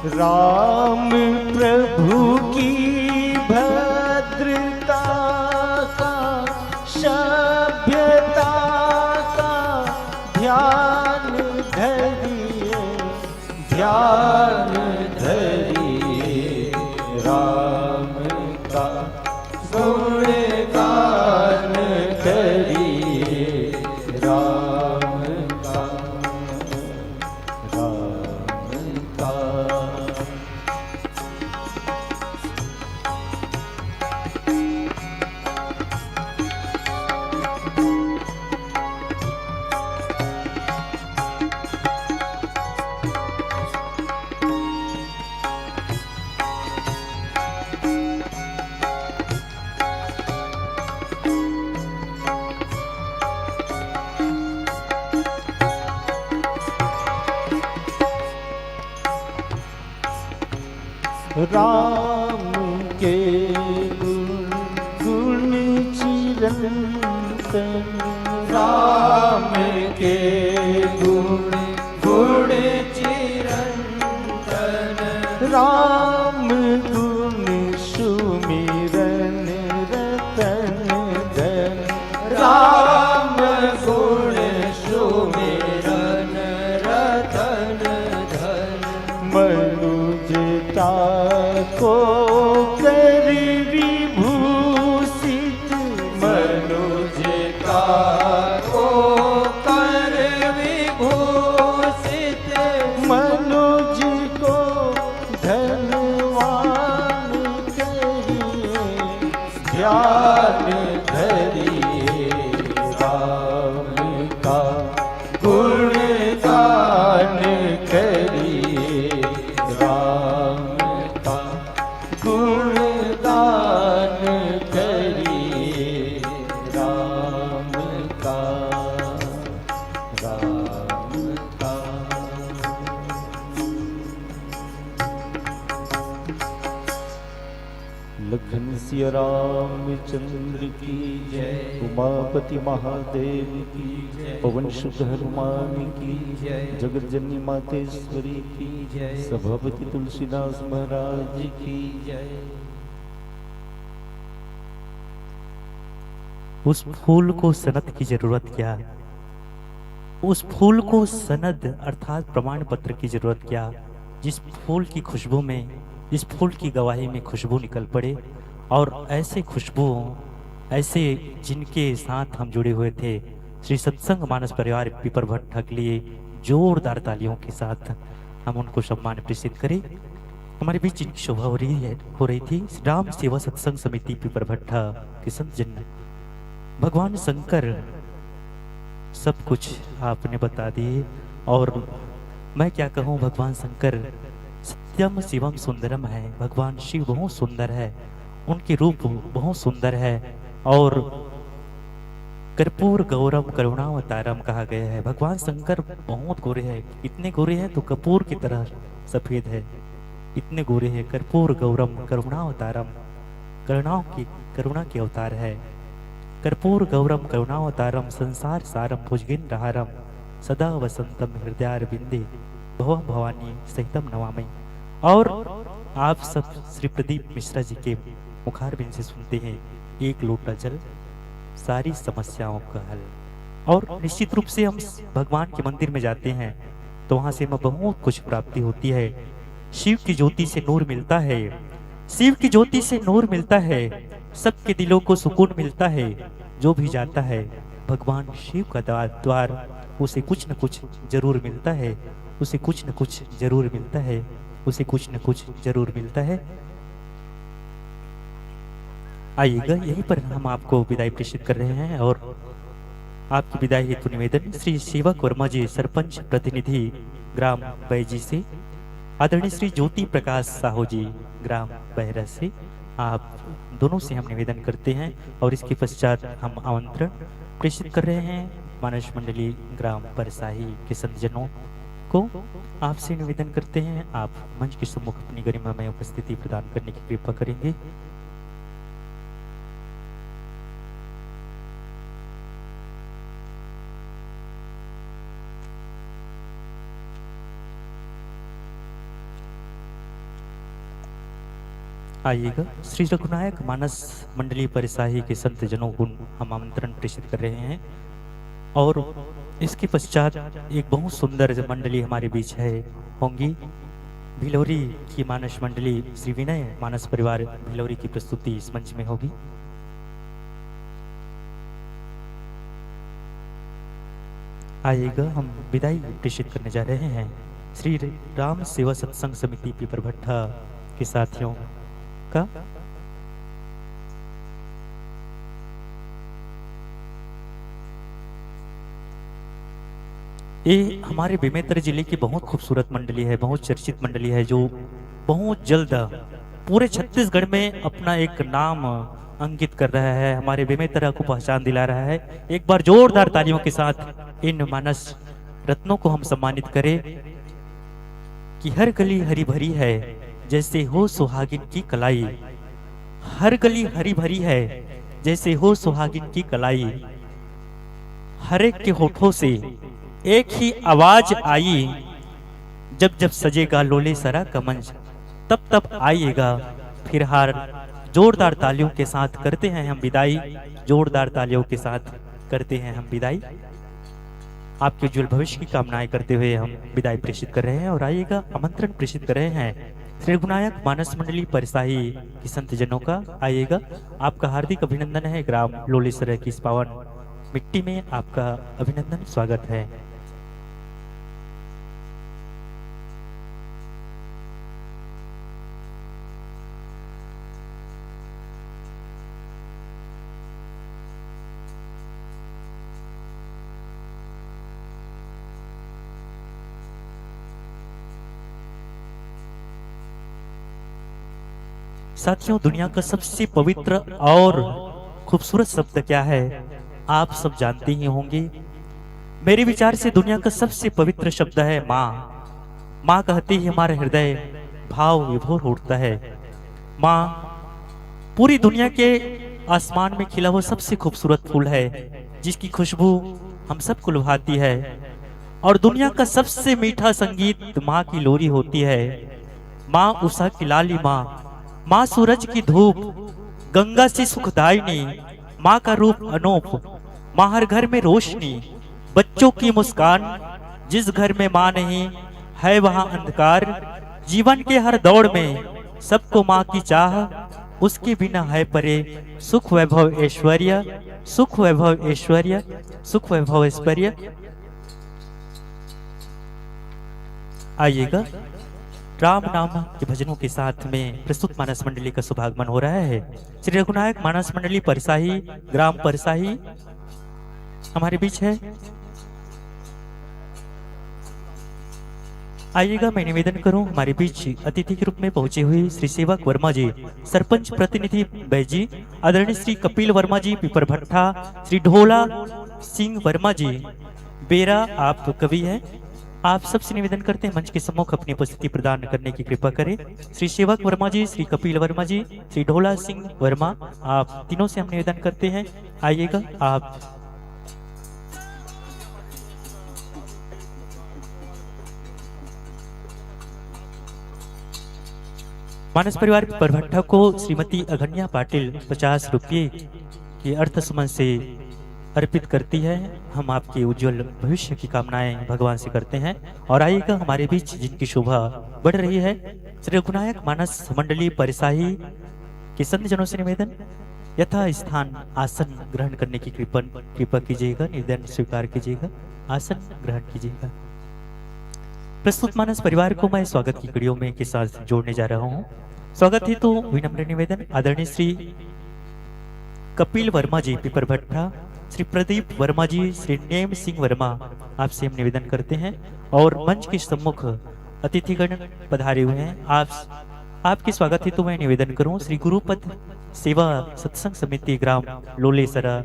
राम प्रभु की भद्रता का, सभ्यता का ध्यान धरिए, ध्यान धरिए। राम का गुणगान करिए, राम का, राम का। राम के गुण चिरंतन, राम के गुण चिरंतन, राम गुण सुमिरन रतन धन। राम गुण सुमिरन रतन धन। मनुजता को कर विभूषित, मनुजता को कर विभूषित। मनुज को धनवान करिए, ध्यान धरिए। राम का गुणगान करिए, राम लखन सिया रामचंद्र की जय, उमापति महादेव की जय, पवन सुत हनुमान की जय, जगत जननी मातेश्वरी की जय, सभापति तुलसीदास महाराज की जय। उस फूल को सनद की जरूरत क्या, उस फूल को सनद अर्थात प्रमाण पत्र की जरूरत क्या, जिस फूल की खुशबू में, जिस फूल की गवाही में खुशबू निकल पड़े। और ऐसे खुशबू, ऐसे जिनके साथ हम जुड़े हुए थे, श्री सत्संग मानस परिवार पीपर भट्टा के लिए जोरदार तालियों के साथ हम उनको सम्मान प्रेषित करें। हमारे बीच इनकी शोभा हो रही थी राम सेवा सत्संग समिति पीपर भट्टा के संत जन। भगवान शंकर सब कुछ आपने बता दिए और मैं क्या कहूँ, भगवान शंकर सत्यम शिवम सुंदरम है। भगवान शिव बहुत सुंदर है, उनके रूप बहुत सुंदर है और कर्पूर गौरम करुणावतारम कहा गया है। भगवान शंकर बहुत गोरे हैं, इतने गोरे हैं तो कपूर की तरह सफेद है, इतने गोरे हैं। कर्पूर गौरम करुणावतारम, करुणा के अवतार है। कर्पूर गौरम करुणावतारम संसार सारम भुजगिंद्रहारम सदा वसंतम हृदयारविंदे भव भवानी सहितम नमामि। और आप सब श्री प्रदीप मिश्रा जी के मुखारबिंद से सुनते हैं, एक लोटा जल सारी समस्याओं का हल। और निश्चित रूप से हम भगवान के मंदिर में जाते हैं तो वहां से हमें बहुत कुछ प्राप्ति होती है। शिव की ज्योति से नूर मिलता है, शिव की ज्योति से नूर मिलता है, सबके दिलों को सुकून मिलता है। जो भी जाता है भगवान शिव का द्वार, उसे कुछ न कुछ जरूर मिलता है, उसे कुछ न कुछ जरूर मिलता है, उसे कुछ न कुछ जरूर मिलता है। आइएगा, यहीं पर हम आपको विदाई प्रेषित कर रहे हैं और आपकी विदाई हेतु निवेदन श्री सेवक वर्मा जी सरपंच प्रतिनिधि ग्राम बैजी से, आदरणीय श्री ज्योति प्रकाश साहू जी ग्राम बहरा से, आप दोनों से हम निवेदन करते हैं। और इसके पश्चात हम आमंत्रण प्रेषित कर रहे हैं मानस मंडली ग्राम परसाही के संतजनों को। आपसे निवेदन करते हैं आप मंच के सम्मुख अपनी गरिमामय उपस्थिति प्रदान करने की कृपा करेंगे। आइएगा, श्री रघुनायक मानस मंडली परिसाही के संत जनों को हम आमंत्रण प्रेषित कर रहे हैं। और इसके पश्चात एक बहुत सुंदर मंडली हमारे बीच है होंगी, भिलौरी की मानस मंडली श्री विनय मानस परिवार भिलौरी की प्रस्तुति इस मंच में होगी। आइएगा, हम विदाई प्रेषित करने जा रहे हैं श्री राम सेवा सत्संग समिति पीपर भट्टा के साथियों का। ये हमारे बेमेतरा जिले की बहुत खूबसूरत मंडली है, बहुत चर्चित मंडली है, जो बहुत जल्द पूरे छत्तीसगढ़ में अपना एक नाम अंकित कर रहा है, हमारे बेमेतरा को पहचान दिला रहा है। एक बार जोरदार तालियों के साथ इन मानस रत्नों को हम सम्मानित करें कि हर गली हरी भरी है जैसे हो सुहागिन की कलाई, हर गली हरी भरी है जैसे हो सुहागिन की कलाई, हर एक के होठों से एक ही आवाज आई, जब जब सजेगा लोले सरा का मंच तब तब आइएगा फिर हार। जोरदार तालियों के साथ करते हैं हम विदाई, जोरदार तालियों के साथ करते हैं हम विदाई। आपके उज्जवल भविष्य की कामनाएं करते हुए हम विदाई प्रेषित कर रहे हैं और आइएगा आमंत्रण प्रेषित कर रहे हैं श्री रघुनायक मानस मंडली परिसाही की संत जनों का। आइएगा, आपका हार्दिक अभिनंदन है, ग्राम लोलेसर की इस पावन मिट्टी में आपका अभिनंदन स्वागत है। साथियों, दुनिया का सबसे पवित्र और खूबसूरत शब्द क्या है आप सब जानते ही होंगे। मेरे विचार से दुनिया का सबसे पवित्र शब्द है माँ। माँ कहते ही हमारा हृदय भाव विभोर उठता है। माँ पूरी दुनिया के आसमान में खिला हुआ सबसे खूबसूरत फूल है, जिसकी खुशबू हम सबको लुभाती है। और दुनिया का सबसे मीठा संगीत माँ की लोरी होती है। माँ उषा की लाली माँ, माँ सूरज की धूप, गंगा से सुखदायिनी, माँ का रूप अनूप, माँ हर घर में रोशनी, बच्चों की मुस्कान। जिस घर में माँ नहीं है वहां अंधकार। जीवन के हर दौड़ में सबको माँ की चाह, उसके बिना है परे सुख वैभव ऐश्वर्य, सुख वैभव ऐश्वर्य, सुख वैभव ऐश्वर्य। आइएगा, राम नाम के भजनों के साथ में प्रस्तुत मानस मंडली का शुभागमन हो रहा है। श्री रघुनायक मानस मंडली परसाही, ग्राम परसाही हमारे बीच है। आइएगा, मैं निवेदन करूं, हमारे बीच अतिथि के रूप में पहुंचे हुए श्री सेवक वर्मा जी, सरपंच प्रतिनिधि बैजी, आदरणीय श्री कपिल वर्मा जी पिपर भट्टा, श्री ढोला सिंह वर्मा जी बेरा, आप कवि हैं। आप सबसे निवेदन करते हैं मंच के सम्मुख अपनी उपस्थिति प्रदान करने की कृपा करें। श्री सेवक वर्मा जी, श्री कपिल वर्मा जी, श्री ढोला सिंह वर्मा, आप तीनों से हम निवेदन करते हैं, आइएगा आप। मानस परिवार परभट्टा को श्रीमती अगन्या पाटिल 50 रुपये के अर्थ सुमन से अर्पित करती है। हम आपके उज्जवल भविष्य की कामनाएं भगवान से करते हैं। और आइएगा, हमारे बीच जिनकी शोभा बढ़ रही है, श्री रघुनायक मानस मंडली परिसाही के संत जनों से निवेदन, यथा स्थान आसन ग्रहण करने की कृपा कीजिएगा, निवेदन स्वीकार कीजिएगा, आसन ग्रहण कीजिएगा। प्रस्तुत मानस परिवार को मैं स्वागत की कड़ियों में के साथ जोड़ने जा रहा हूँ। स्वागत हेतु विनम्र निवेदन, आदरणीय श्री कपिल वर्मा जी पिपर भट्टा, श्री प्रदीप वर्मा जी, श्री नेम सिंह वर्मा, आपसे हम निवेदन करते हैं। और मंच के सम्मुख अतिथिगण पधारे हुए हैं, आपके स्वागत हेतु मैं निवेदन करूं, श्री गुरुपद सेवा सत्संग समिति ग्राम लोलेसरा,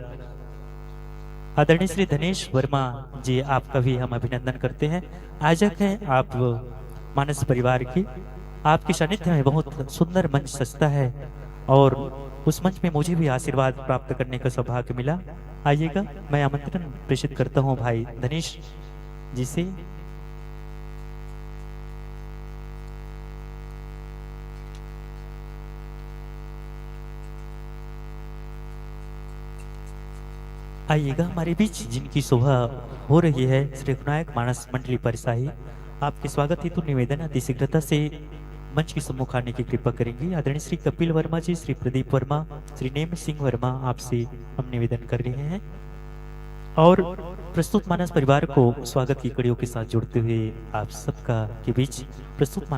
आदरणीय श्री धनेश वर्मा जी, आपका भी हम अभिनंदन करते हैं। आयोजक हैं आप मानस परिवार की, आपके सानिध्य में बहुत सुंदर मंच सजता है और उस मंच में मुझे भी आशीर्वाद प्राप्त करने का सौभाग्य मिला। आइएगा, मैं आमंत्रण प्रेषित करता हूं भाई धनेश जी से। आइएगा, हमारे बीच जिनकी शोभा हो रही है, श्री रघुनायक मानस मंडली परिसाही, आपके स्वागत हेतु निवेदन अति शीघ्रता से मंच की सम्मुख आने की कृपा करेंगे। आदरणीय श्री कपिल वर्मा जी, श्री प्रदीप वर्मा, श्री नेम सिंह वर्मा, आपसे हम निवेदन कर रहे हैं। और प्रस्तुत मानस परिवार को स्वागत की कड़ियों के साथ जोड़ते हुए आप सबका के बीच प्रस्तुत